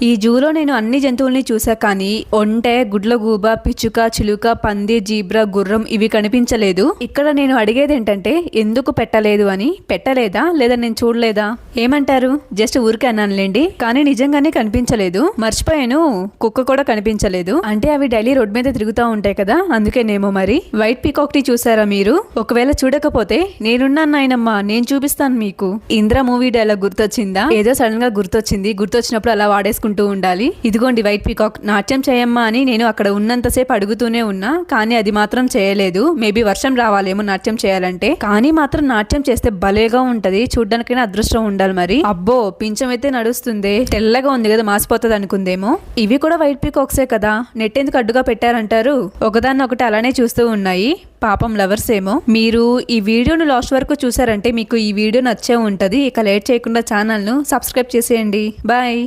ఈ జూలో నేను అన్ని జంతువుల్ని చూసా, కానీ ఒంటె, గుడ్లగూబ, పిచ్చుక, చిలుక, పంది, జీబ్రా, గుర్రం ఇవి కనిపించలేదు. ఇక్కడ నేను అడిగేది ఏంటంటే ఎందుకు పెట్టలేదు అని. పెట్టలేదా లేదా నేను చూడలేదా ఏమంటారు? జస్ట్ ఊరికే అన్నానులేండి, కానీ నిజంగానే కనిపించలేదు. మర్చిపోయాను, కుక్క కూడా కనిపించలేదు. అంటే అవి డైలీ రోడ్ మీద తిరుగుతూ ఉంటాయి కదా, అందుకేనేమో మరి. వైట్ పీకాక్ ని చూసారా మీరు? ఒకవేళ చూడకపోతే నేనున్నాను నాయనమ్మా, నేను చూపిస్తాను మీకు. ఇంద్ర మూవీ డైలాగ్ గుర్తొచ్చిందా? ఏదో సడన్ గా గుర్తొచ్చింది. గుర్తొచ్చినప్పుడు అలా వాడేసుకుంటూ ఉండాలి. ఇదిగోండి వైట్ పీకాక్, నాట్యం చేయమ్మా అని నేను అక్కడ ఉన్నంతసేపు అడుగుతూనే ఉన్నా, కానీ అది మాత్రం చేయలేదు. మేబీ వర్షం రావాలేమో నాట్యం చేయాలంటే, కానీ మాత్రం నాట్యం చేస్తే భలేగా ఉంటది. చూడ్డానికైనా అదృష్టం ఉండాలి మరి. అబ్బో పించం అయితే నడుస్తుంది, తెల్లగా ఉంది కదా, మాసిపోతుంది అనుకుందేమో. ఇవి కూడా వైట్ పీకాక్సే కదా, నెట్ ఎందుకు అడ్డుగా పెట్టారంటారు? ఒకదాన్ని ఒకటి అలానే చూస్తూ ఉన్నాయి. పాపం లవర్స్ ఏమో. మీరు ఈ వీడియోను లాస్ట్ వరకు చూసారంటే మీకు ఈ వీడియో నచ్చే ఉంటది. ఇక లేట్ చేయకుండా ఛానల్ను సబ్స్క్రైబ్ చేసేయండి. బాయ్.